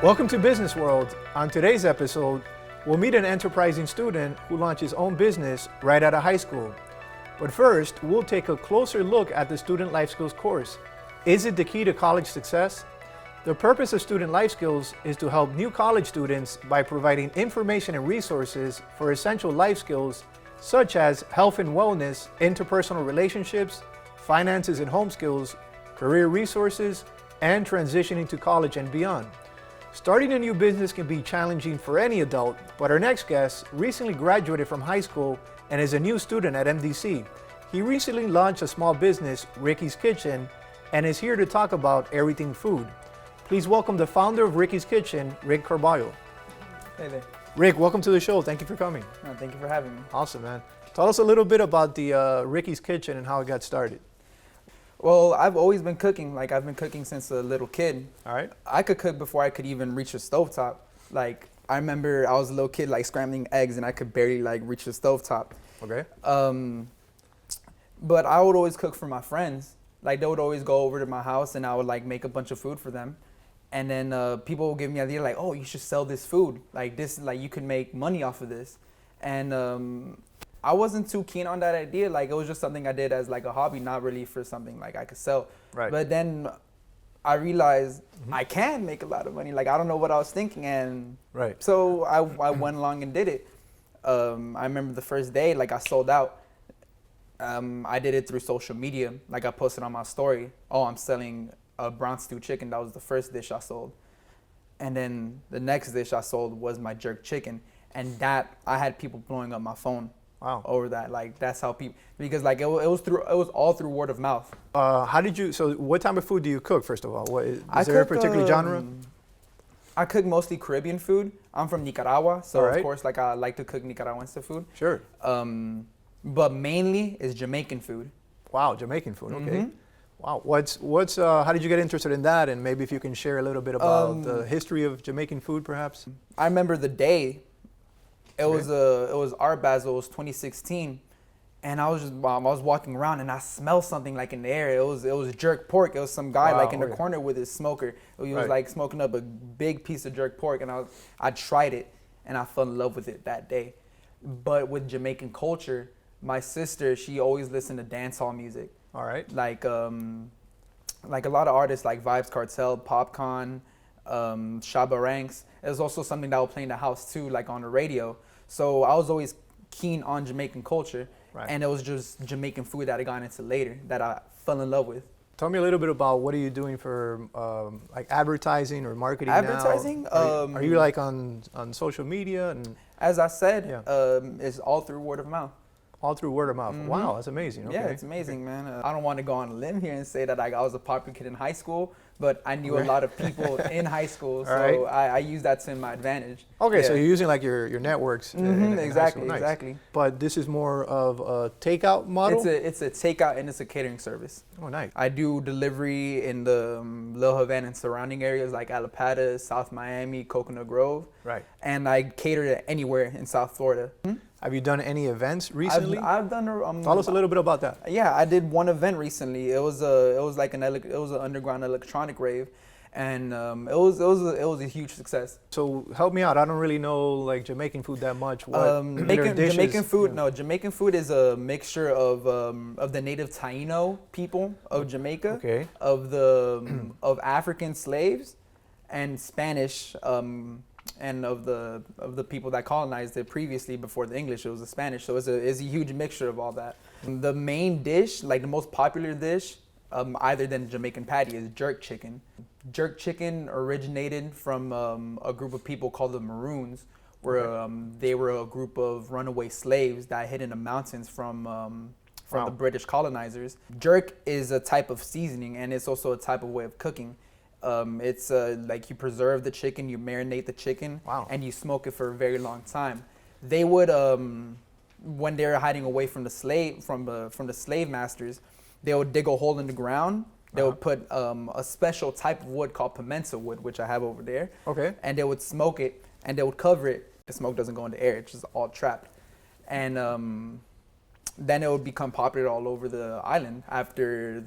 Welcome to Business World. On today's episode, we'll meet an enterprising student who launched his own business right out of high school. But first, we'll take a closer look at the Student Life Skills course. Is it the key to college success? The purpose of Student Life Skills is to help new college students by providing information and resources for essential life skills such as health and wellness, interpersonal relationships, finances and home skills, career resources, and transitioning to college and beyond. Starting a new business can be challenging for any adult, but our next guest recently graduated from high school and is a new student at MDC. He recently launched a small business, Ricky's Kitchen, and is here to talk about everything food. Please welcome the founder of Ricky's Kitchen, Rick Carballo. Hey there. Rick, welcome to the show. Thank you for coming. No, thank you for having me. Awesome, man. Tell us a little bit about the Ricky's Kitchen and how it got started. Well, I've always been cooking. I've been cooking since a little kid. All right. I could cook before I could even reach a stovetop. I remember I was a little kid, scrambling eggs, and I could barely, reach the stovetop. Okay. But I would always cook for my friends. They would always go over to my house, and I would, make a bunch of food for them. And then people would give me the idea, oh, you should sell this food. You could make money off of this. And I wasn't too keen on that idea. It was just something I did as a hobby, not really for something I could sell. Right. But then I realized I can make a lot of money. I don't know what I was thinking. And Right. so I went along and did it. I remember the first day, I sold out. I did it through social media. I posted on my story, oh, I'm selling a brown stew chicken. That was the first dish I sold. And then the next dish I sold was my jerk chicken. And that, I had people blowing up my phone. Wow. Over that, that's how people, because it was all through word of mouth. So what type of food do you cook, first of all? Is there a particular genre? I cook mostly Caribbean food. I'm from Nicaragua, so Right. Of course, I like to cook Nicaraguense food. Sure. But mainly is Jamaican food. Wow, Jamaican food, okay. Mm-hmm. Wow, how did you get interested in that? And maybe if you can share a little bit about the history of Jamaican food, perhaps? I remember the day. It Okay. was Art Basel. It was 2016, and I was walking around and I smelled something in the air. It was jerk pork. It was some guy Wow, in the okay. corner with his smoker. He was Right. smoking up a big piece of jerk pork, and I tried it and I fell in love with it that day. But with Jamaican culture, my sister, she always listened to dancehall music. All right. A lot of artists like Vibes Cartel, Popcorn, Shabba Ranks. It was also something that would play in the house too, on the radio. So I was always keen on Jamaican culture, Right. and it was just Jamaican food that I got into later that I fell in love with. Tell me a little bit about what are you doing for advertising or marketing Advertising? now? Are you on social media and As I said, Yeah. it's all through word of mouth. all through word of mouth? Mhm. Wow, that's amazing. Okay. Yeah, it's amazing, man. I don't want to go on a limb here and say that I was a popular kid in high school, but I knew a lot of people in high school, so Right. I use that to my advantage. Okay, so Yeah. you're using your networks. in high Exactly, school. Nice. exactly. But this is more of a takeout model? It's a takeout and it's a catering service. Oh, nice. I do delivery in the Little Havana and surrounding areas like Alapata, South Miami, Coconut Grove, Right. and I cater to anywhere in South Florida. Have you done any events recently? I've done. Tell us a little bit about that. Yeah, I did one event recently. It was an underground electronic rave, and it was a huge success. So help me out. I don't really know Jamaican food that much. What are their dishes? Jamaican food. Yeah. No, Jamaican food is a mixture of the native Taino people of Jamaica, Okay. of African slaves, and Spanish, and of the people that colonized it previously before the English. It was the Spanish, so it's a huge mixture of all that. The main dish, the most popular dish, other than Jamaican patty, is jerk chicken. Jerk chicken originated from a group of people called the Maroons, where they were a group of runaway slaves that hid in the mountains from Wow. the British colonizers. Jerk is a type of seasoning, and it's also a type of way of cooking. It's you preserve the chicken, you marinate the chicken, Wow. and you smoke it for a very long time. They would, when they were hiding away from the slave masters, they would dig a hole in the ground. They would put a special type of wood called pimento wood, which I have over there. Okay. And they would smoke it, and they would cover it. The smoke doesn't go in the air; it's just all trapped. And then it would become popular all over the island after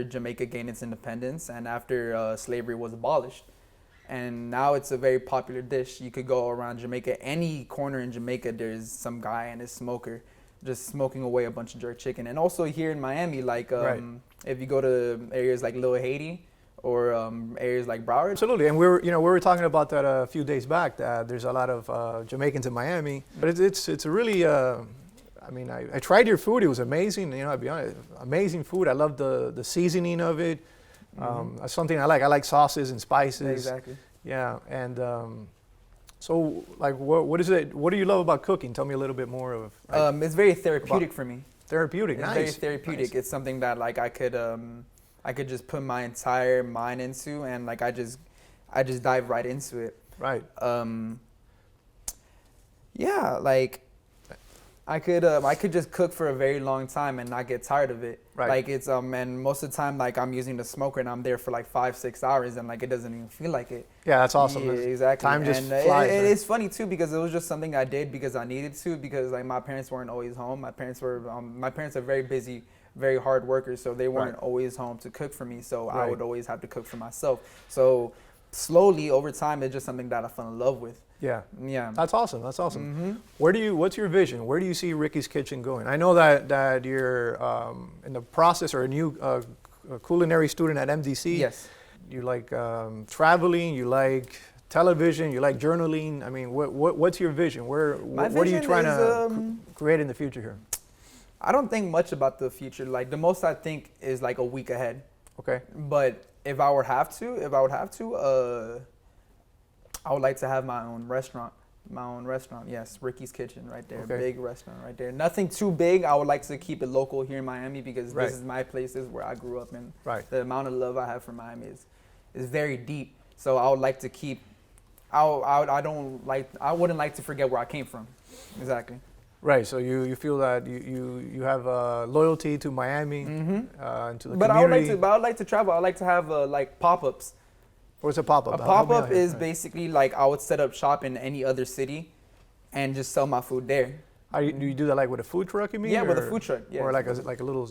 Jamaica gained its independence and after slavery was abolished. and now it's a very popular dish. You could go around Jamaica, any corner in Jamaica, there's some guy and his smoker just smoking away a bunch of jerk chicken. And also here in Miami, like if you go to areas like Little Haiti or areas like Broward. Absolutely, and we were talking about that a few days back. That there's a lot of Jamaicans in Miami, but it's a really. I mean, I tried your food. It was amazing. You know, I'll be honest, amazing food. I love the seasoning of it. That's something I like. I like sauces and spices. Exactly. Yeah, and so like, what is it? What do you love about cooking? Tell me a little bit more of. Like, it's very therapeutic for me. Therapeutic, It's nice. very therapeutic. Nice. It's something that like I could just put my entire mind into, and like I just dive right into it. Right. Yeah, like I could just cook for a very long time and not get tired of it. Right. Like it's and most of the time like I'm using the smoker and I'm there for like 5-6 hours and like it doesn't even feel like it. Yeah, that's awesome. Yeah, exactly. Time just and flies. It right? is funny too because it was just something I did because I needed to, because like my parents weren't always home. My parents are very busy, very hard workers, so they weren't always home to cook for me. So I would always have to cook for myself. So slowly over time, it's just something that I fell in love with. Yeah. Yeah. That's awesome. That's awesome. What's your vision? Where do you see Ricky's Kitchen going? I know that you're in the process or a new culinary student at MDC. Yes. You like traveling, you like television, you like journaling. I mean, what's your vision? What are you trying to create in the future here? I don't think much about the future. Like the most I think is like a week ahead. Okay. But if I would have to, I would like to have my own restaurant. Yes, Ricky's Kitchen right there. Okay. Big restaurant right there. Nothing too big. I would like to keep it local here in Miami because this is my place. This is where I grew up, and the amount of love I have for Miami is very deep. So I would like to keep. I wouldn't like to forget where I came from. Exactly. Right. So you feel that you have loyalty to Miami, and to the community. I would like to travel. I would like to have like pop-ups. What's a pop-up? A pop-up is basically like I would set up shop in any other city and just sell my food there. Do you do that like with a food truck, you mean? Yeah, with a food truck. Yeah. Or like a little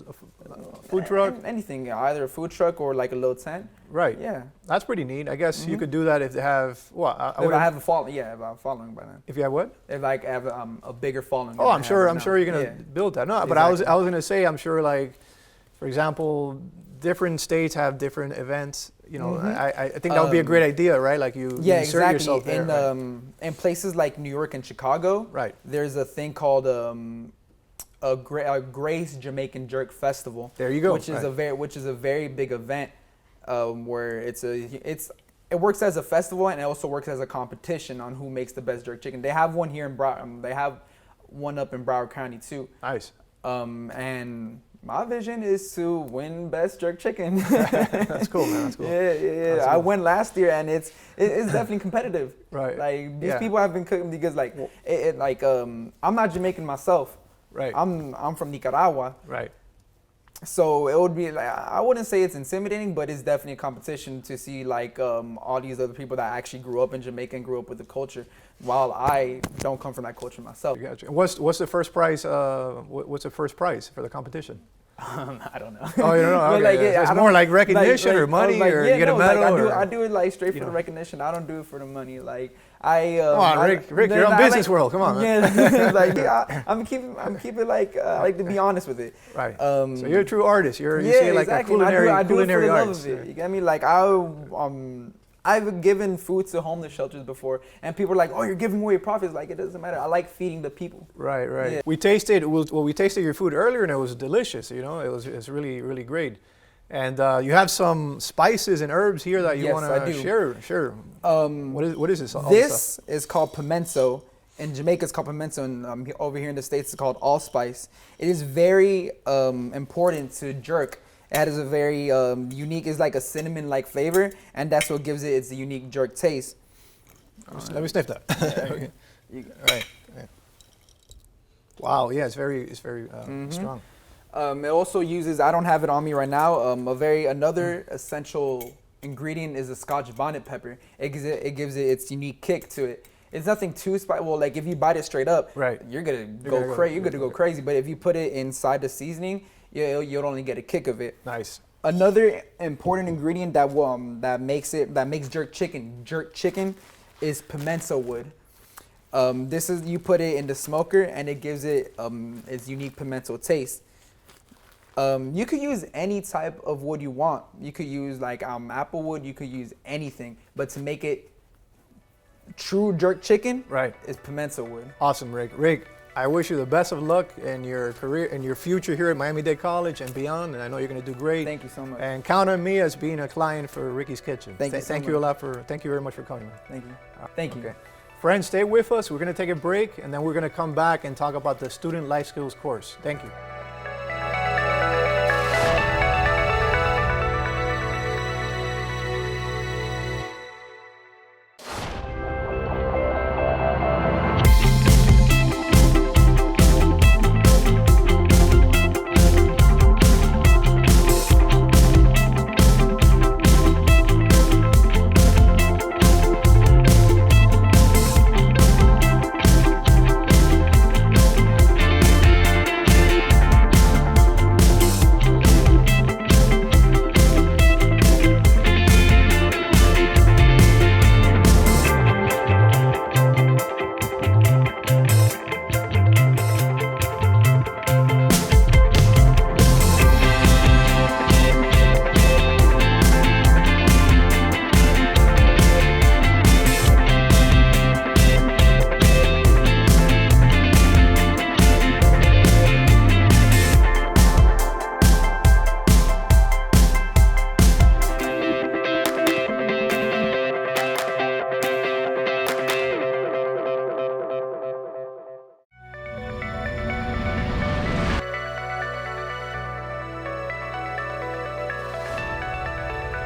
food truck? Anything, either a food truck or like a little tent. Right. Yeah. That's pretty neat. I guess you could do that if they have, what? If I have a following, if I'm following by then. If you have what? If like I have a bigger following. Oh, I'm sure you're going to build that. No, but Exactly. I was going to say, I'm sure like, for example, different states have different events. You know, I think that would be a great idea, right? Like you insert yourself there. In places like New York and Chicago, there's a thing called a Grace Jamaican Jerk Festival. There you go. Which is a very big event where it works as a festival and it also works as a competition on who makes the best jerk chicken. They have one here in they have one up in Broward County too. Nice. And my vision is to win best jerk chicken. That's cool, man. That's cool. Yeah. I went last year, and it's definitely competitive. Right. Like these people have been cooking because like I'm not Jamaican myself. Right. I'm from Nicaragua. Right. So it would be like, I wouldn't say it's intimidating, but it's definitely a competition to see like all these other people that actually grew up in Jamaica and grew up with the culture, while I don't come from that culture myself. Gotcha. What's the first prize? What's the first prize for the competition? I don't know. Oh, you don't know? Okay. Like, it's more like recognition or money, or you get a medal. I do it like straight for the recognition. I don't do it for the money. Like come on, Rick, you're on Business World. Come on, man. Yeah, like I'm keeping like I like to be honest with it. Right. So you're a true artist. You see like a culinary I do it for the love artist. of it. You get me? Like I've given food to homeless shelters before, and people are like, "Oh, you're giving away profits." Like, it doesn't matter. I like feeding the people. Right. Yeah. We tasted your food earlier, and it was delicious. You know, it's really, really great. And you have some spices and herbs here that you want to share. Sure. What is this? This is called pimento. In Jamaica, it's called pimento, and over here in the States, it's called allspice. It is very important to jerk. It has a very unique, it's like a cinnamon-like flavor, and that's what gives it its unique jerk taste. Let me sniff that. Okay. All right. Yeah. Wow. Yeah, it's very strong. It also uses, I don't have it on me right now, another essential ingredient is a Scotch bonnet pepper. It gives it its unique kick to it. It's nothing too spicy. Well, like if you bite it straight up, you're gonna go crazy. But if you put it inside the seasoning, you'll only get a kick of it. Nice. Another important ingredient that that makes jerk chicken is pimento wood. This is, you put it in the smoker and it gives it its unique pimento taste. You could use any type of wood you want. You could use like apple wood. You could use anything, but to make it true jerk chicken, right, is pimento wood. Awesome, Rick. Rick, I wish you the best of luck in your career, in your future here at Miami-Dade College and beyond, and I know you're going to do great. Thank you so much. And count on me as being a client for Ricky's Kitchen. Thank you so Thank much. you a lot thank you very much for coming. Thank you. Thank you. Okay. Friends, stay with us. We're going to take a break, and then we're going to come back and talk about the Student Life Skills course. Thank you.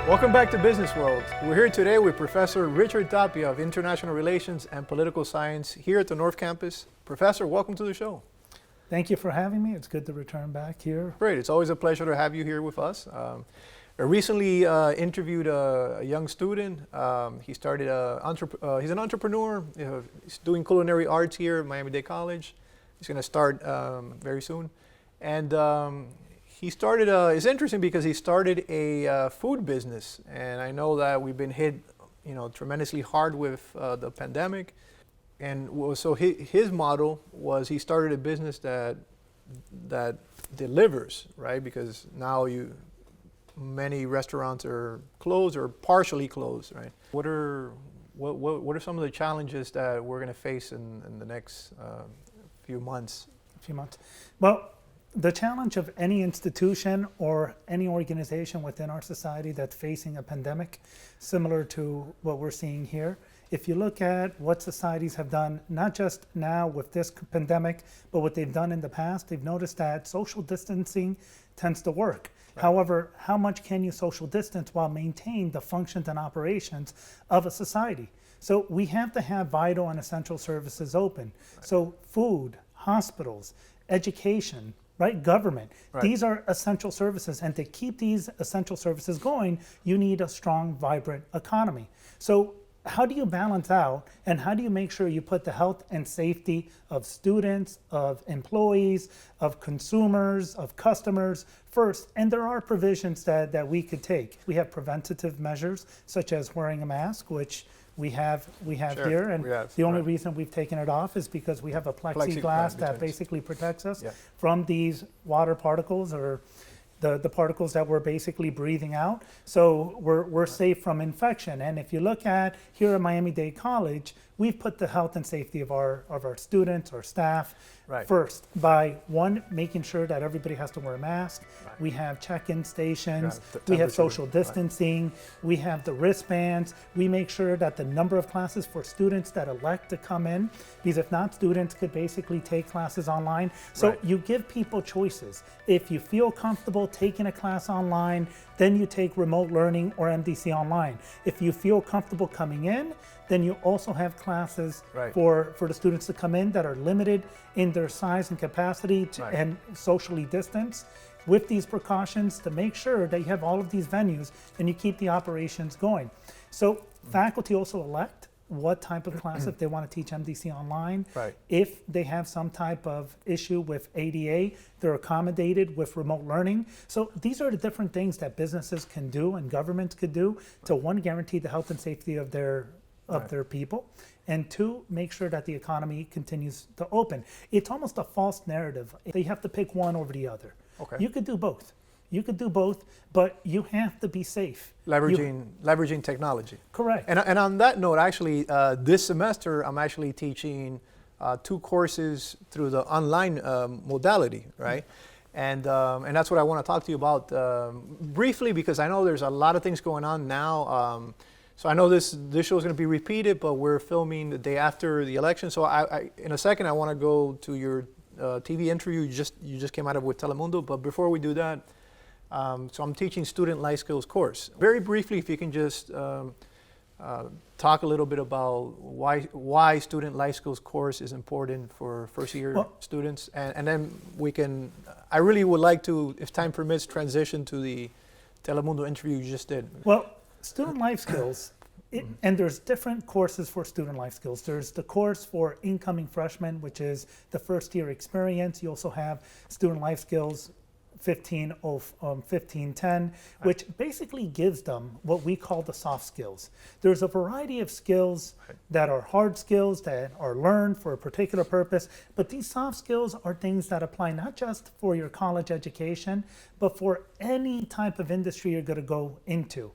Welcome back to Business World. We're here today with Professor Richard Tapia of International Relations and Political Science here at the North Campus. Professor, welcome to the show. Thank you for having me. It's good to return back here. Great. It's always a pleasure to have you here with us. I recently interviewed a young student. He started he's an entrepreneur. He's doing culinary arts here at Miami-Dade College. He's going to start very soon. And he started, it's interesting because he started a food business. And I know that we've been hit, tremendously hard with the pandemic. And so his model was he started a business that delivers, right? Because now many restaurants are closed or partially closed, right? What are some of the challenges that we're going to face in the next few months? Well, the challenge of any institution or any organization within our society that's facing a pandemic, similar to what we're seeing here, if you look at what societies have done, not just now with this pandemic, but what they've done in the past, they've noticed that social distancing tends to work. Right. However, how much can you social distance while maintain the functions and operations of a society? So we have to have vital and essential services open. Right. So food, hospitals, education, right? Government. Right. These are essential services, and to keep these essential services going, you need a strong, vibrant economy. So how do you balance out, and how do you make sure you put the health and safety of students, of employees, of consumers, of customers first? And there are provisions that we could take. We have preventative measures, such as wearing a mask, which we have Sure, here, and the only right. reason we've taken it off is because we have a plexiglass that basically protects us from these water particles or the particles that we're basically breathing out. So we're safe from infection. And if you look at here at Miami-Dade College, we've put the health and safety of our students, our staff, first by making sure that everybody has to wear a mask. Right. We have check-in stations, we have social distancing, we have the wristbands. We make sure that the number of classes for students that elect to come in, because if not, students could basically take classes online. So you give people choices. If you feel comfortable taking a class online, then you take remote learning or MDC online. If you feel comfortable coming in, then you also have classes for the students to come in that are limited in their size and capacity and socially distanced, with these precautions to make sure that you have all of these venues and you keep the operations going. So faculty also elect what type of class, if they want to teach MDC online. Right. If they have some type of issue with ADA, they're accommodated with remote learning. So these are the different things that businesses can do and governments could do to, one, guarantee the health and safety of their people, and two, make sure that the economy continues to open. It's almost a false narrative. They have to pick one over the other. Okay. You could do both. You could do both, but you have to be safe. Leveraging technology. Correct. And on that note, actually, this semester I'm actually teaching 2 courses through the online modality, right? And that's what I want to talk to you about briefly, because I know there's a lot of things going on now. So I know this show is going to be repeated, but we're filming the day after the election. So I in a second I want to go to your TV interview you just came out of with Telemundo. But before we do that, so I'm teaching student life skills course. Very briefly, if you can just talk a little bit about why student life skills course is important for first year students, and then we can. I really would like to, if time permits, transition to the Telemundo interview you just did. Well, student life skills, and there's different courses for student life skills. There's the course for incoming freshmen, which is the first year experience. You also have student life skills 1510, which basically gives them what we call the soft skills. There's a variety of skills that are hard skills that are learned for a particular purpose, but these soft skills are things that apply not just for your college education, but for any type of industry you're going to go into.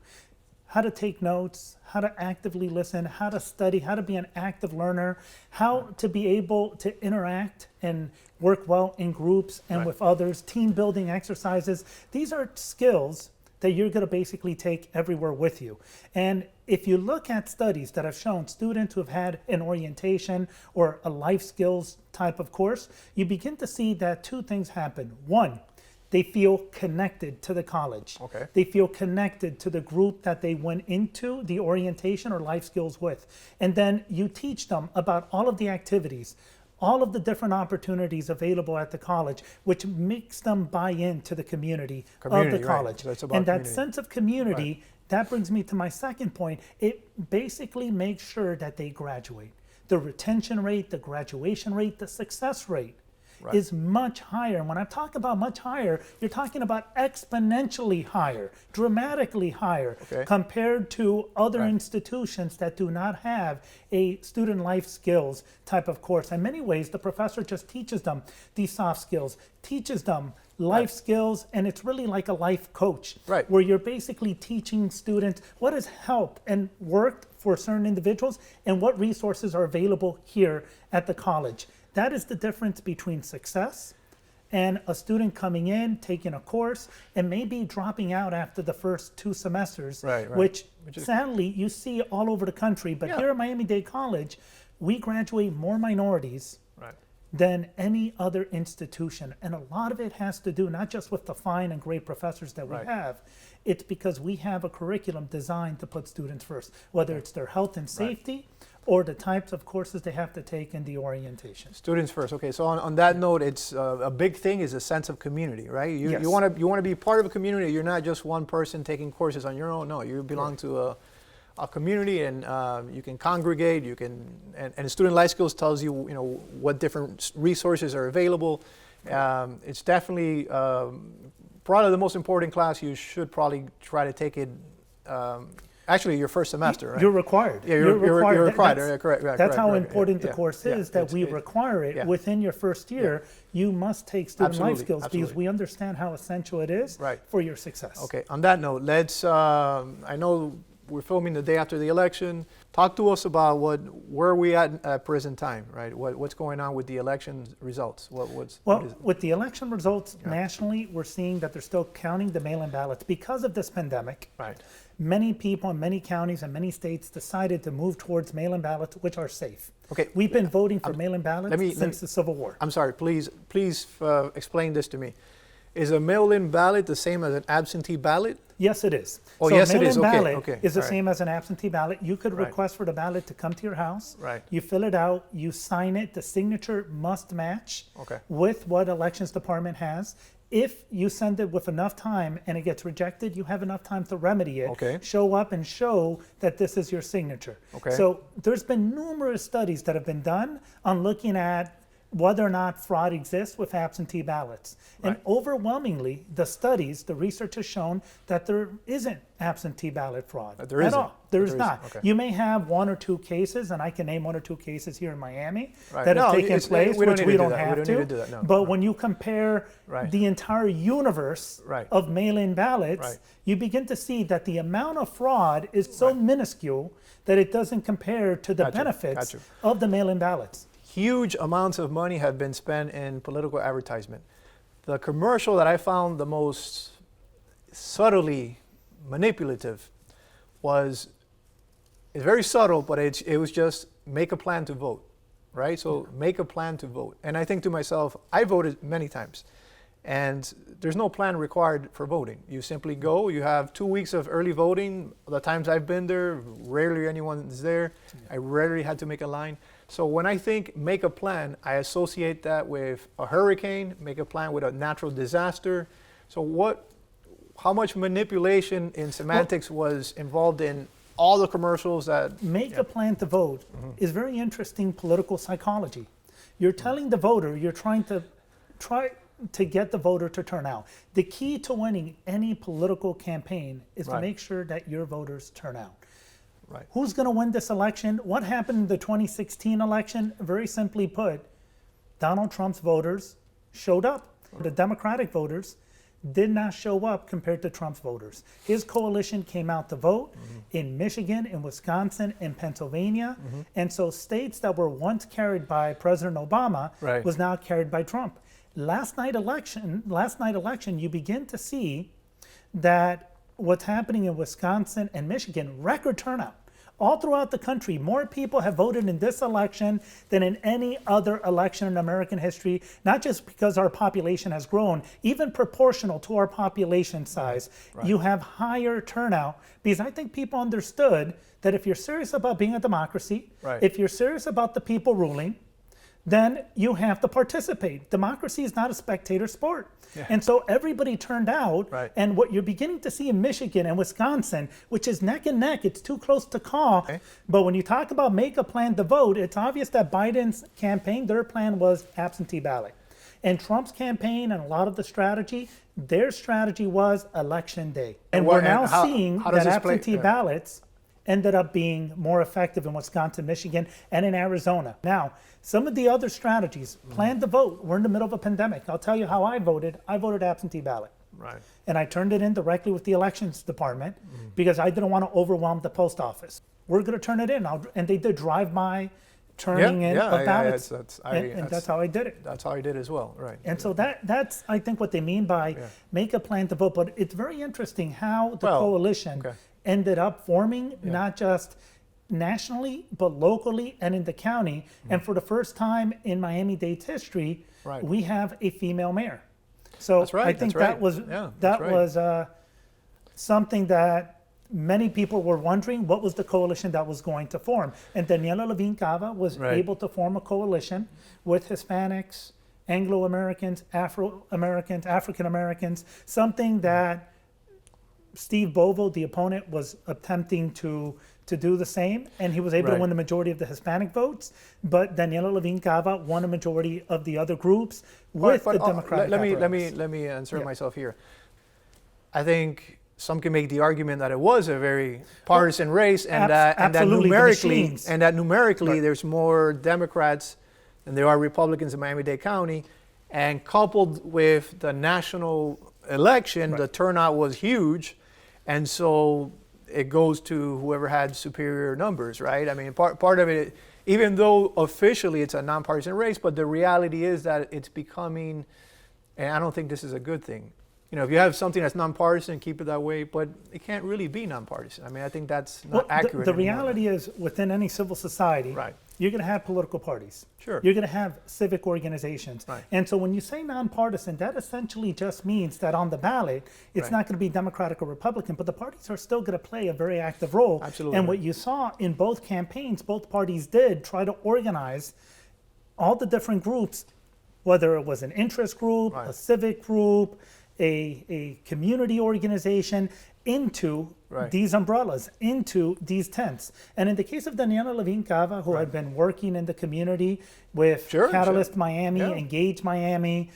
How to take notes, how to actively listen, how to study, how to be an active learner, how to be able to interact and work well in groups and with others, team building exercises. These are skills that you're going to basically take everywhere with you. And if you look at studies that have shown students who have had an orientation or a life skills type of course, you begin to see that 2 things happen. One, they feel connected to the college. Okay. They feel connected to the group that they went into the orientation or life skills with. And then you teach them about all of the activities, all of the different opportunities available at the college, which makes them buy into the community of the college. Right. So and that community. sense of community, that brings me to my second point. It basically makes sure that they graduate. The retention rate, the graduation rate, the success rate is much higher. And when I talk about much higher, you're talking about exponentially higher, dramatically higher, compared to other institutions that do not have a student life skills type of course. In many ways, the professor just teaches them these soft skills, teaches them life skills, and it's really like a life coach, where you're basically teaching students what has helped and worked for certain individuals and what resources are available here at the college. That is the difference between success and a student coming in, taking a course, and maybe dropping out after the first 2 semesters, which sadly you see all over the country. But here at Miami-Dade College, we graduate more minorities than any other institution. And a lot of it has to do not just with the fine and great professors that we have, it's because we have a curriculum designed to put students first, whether it's their health and safety, or the types of courses they have to take in the orientation. Students first. Okay, so on that note, it's a big thing is a sense of community, right? You want to be part of a community. You're not just one person taking courses on your own. No, you belong to a community, and you can congregate. You can, and Student Life Skills tells you, what different resources are available. It's definitely probably the most important class. You should probably try to take it. Actually, your first semester, right? You're required. Yeah, you're required. Correct. That's how important the course is, that we require it within your first year. You must take student life skills because we understand how essential it is for your success. Okay, on that note, let's, I know we're filming the day after the election. Talk to us about where are we at present time, right? What's going on with the election results? With the election results nationally, we're seeing that they're still counting the mail-in ballots. Because of this pandemic, many people in many counties and many states decided to move towards mail-in ballots, which are safe. Okay. We've been voting for mail-in ballots since the Civil War. I'm sorry, please explain this to me. Is a mail-in ballot the same as an absentee ballot? Yes, it is. Oh, so yes, it mail-in is. Okay, ballot okay, is the all right. same as an absentee ballot. You could Right. request for the ballot to come to your house. Right. You fill it out, you sign it. The signature must match Okay. with what elections department has. If you send it with enough time and it gets rejected, you have enough time to remedy it. Okay. Show up and show that this is your signature. Okay. So there's been numerous studies that have been done on looking at whether or not fraud exists with absentee ballots. And Right. overwhelmingly, the studies, the research has shown that there isn't absentee ballot fraud There at isn't. all. There is There not. isn't. Okay. You may have one or two cases, and I can name one or two cases here in Miami Right. that have No, taken it's- place, we don't which need we to do don't that. We have don't to. need to do that, no. But when you compare Right. the entire universe Right. of mail-in ballots, Right. you begin to see that the amount of fraud is so minuscule that it doesn't compare to the Gotcha. benefits Gotcha. of the mail-in ballots. Huge amounts of money have been spent in political advertisement. The commercial that I found the most subtly manipulative was, it's very subtle, but it was just make a plan to vote, right? So make a plan to vote. And I think to myself, I voted many times. And there's no plan required for voting. You simply go, you have 2 weeks of early voting. The times I've been there, rarely anyone is there. I rarely had to make a line. So when I think make a plan, I associate that with a hurricane, make a plan with a natural disaster. So how much manipulation in semantics was involved in all the commercials that... Make a plan to vote is very interesting political psychology. You're telling the voter, you're try to get the voter to turn out. The key to winning any political campaign is to Right. make sure that your voters turn out. Right. Who's going to win this election? What happened in the 2016 election? Very simply put, Donald Trump's voters showed up. The Democratic voters did not show up compared to Trump's voters. His coalition came out to vote in Michigan, in Wisconsin, in Pennsylvania. And so states that were once carried by President Obama Right. was now carried by Trump. Last night election, you begin to see that what's happening in Wisconsin and Michigan, record turnout. All throughout the country, more people have voted in this election than in any other election in American history, not just because our population has grown, even proportional to our population size. Right. You have higher turnout because I think people understood that if you're serious about being a democracy, Right. if you're serious about the people ruling, then you have to participate. Democracy is not a spectator sport. Yeah. And so everybody turned out, Right. and what you're beginning to see in Michigan and Wisconsin, which is neck and neck, it's too close to call. Okay. But when you talk about make a plan to vote, it's obvious that Biden's campaign, their plan was absentee ballot. And Trump's campaign and a lot of the strategy, their strategy was election day. And what- we're now and how- seeing how does that this play- absentee yeah. ballots ended up being more effective in Wisconsin, Michigan, and in Arizona. Now, some of the other strategies, plan to vote. We're in the middle of a pandemic. I'll tell you how I voted. I voted absentee ballot. Right. And I turned it in directly with the elections department because I didn't want to overwhelm the post office. We're going to turn it in. And they did drive-by turning in of ballots. That's how I did it. That's how I did as well, right. And so that's, I think, what they mean by Yeah. make a plan to vote. But it's very interesting how the Well, coalition okay. ended up forming, not just nationally, but locally and in the county. And for the first time in Miami-Dade's history, Right. we have a female mayor. So That's right, I think that's right. that was Yeah, that that's right. was something that many people were wondering what was the coalition that was going to form. And Daniela Levine Cava was Right. able to form a coalition with Hispanics, Anglo-Americans, Afro-Americans, African-Americans, something that Steve Bovo, the opponent, was attempting to do the same, and he was able Right. to win the majority of the Hispanic votes, but Daniela Levine Cava won a majority of the other groups with the Democratic let apparatus. me insert Yeah. myself here. I think some can make the argument that it was a very partisan race, and that absolutely, the numerically, machines. Right. There's more Democrats than there are Republicans in Miami-Dade County, and coupled with the national election, the turnout was huge, and so it goes to whoever had superior numbers, right? I mean, part of it, even though officially it's a nonpartisan race, but the reality is that it's becoming, and I don't think this is a good thing. You know, if you have something that's nonpartisan, keep it that way, but it can't really be nonpartisan. I mean, I think that's not accurate The anymore. reality is, within any civil society, Right. you're going to have political parties. Sure. You're going to have civic organizations. Right. And so when you say nonpartisan, that essentially just means that on the ballot, it's Right. not going to be Democratic or Republican, but the parties are still going to play a very active role. Absolutely. And what you saw in both campaigns, both parties did try to organize all the different groups, whether it was an interest group, Right. a civic group, a community organization, into Right. these umbrellas, into these tents. And in the case of Daniela Levine Cava, who had been working in the community with Sure, Catalyst sure. Miami, Yeah. Engage Miami,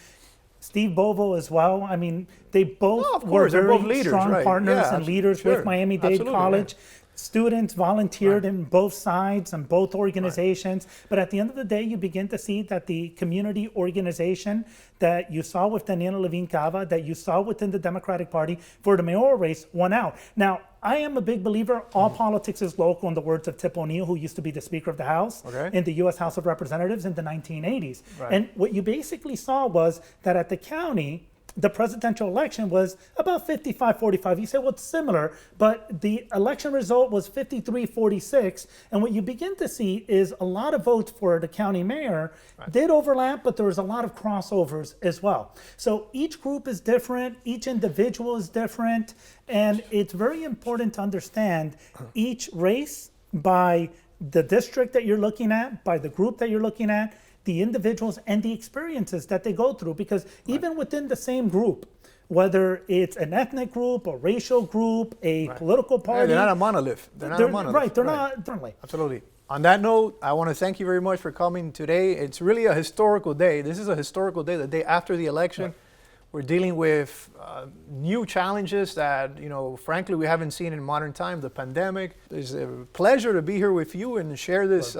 Steve Bovo as well. I mean, they both Oh, of were course, they're very both leaders, strong right. partners Yeah, and leaders sure. with Miami-Dade Absolutely, College. Students volunteered Right. in both sides and both organizations. But at the end of the day, you begin to see that the community organization that you saw with Daniela Levine Cava, that you saw within the Democratic Party for the mayoral race, won out. Now, I am a big believer, all politics is local, in the words of Tip O'Neill, who used to be the Speaker of the House Okay. in the U.S. House of Representatives in the 1980s. Right. And what you basically saw was that at the county, the presidential election was about 55-45. You say, well, it's similar, but the election result was 53-46. And what you begin to see is a lot of votes for the county mayor did overlap, but there was a lot of crossovers as well. So each group is different, each individual is different, and it's very important to understand each race by the district that you're looking at, by the group that you're looking at, the individuals and the experiences that they go through, because even within the same group, whether it's an ethnic group, a racial group, a political Yeah, party, they're not a monolith. They're not a monolith. right, they're not differently. Absolutely. On that note, I want to thank you very much for coming today. It's really a historical day. This is a historical day, the day after the election. Right. We're dealing with new challenges that, frankly, we haven't seen in modern time, the pandemic. It's a pleasure to be here with you and share this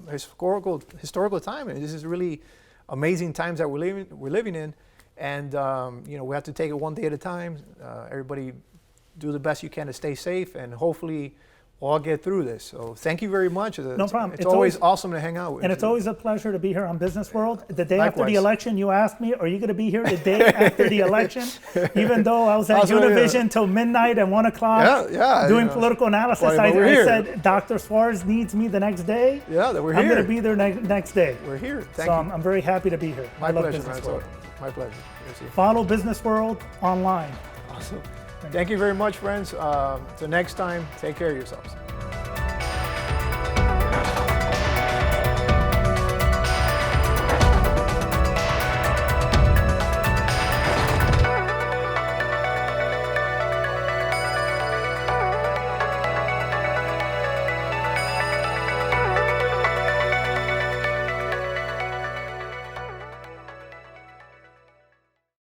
historical time. And this is really amazing times that we're living in. And, we have to take it one day at a time. Everybody do the best you can to stay safe, and hopefully we'll all get through this. So thank you very much. No problem. It's always awesome to hang out with And you. it's always a pleasure to be here on Business World. The day after the Likewise. election, you asked me, are you going to be here the day after the election? Even though I was at Also, yeah. Univision till midnight and 1 o'clock Yeah, doing political analysis, But I we're here. said, Dr. Suarez needs me the next day. Yeah, that we're I'm here. going to be there next day. We're here. Thank So you. I'm very happy to be here. My I love pleasure, Business man. World. My pleasure. Yes, yes. Follow Business World online. Awesome. Thank you very much, friends. Till next time, take care of yourselves.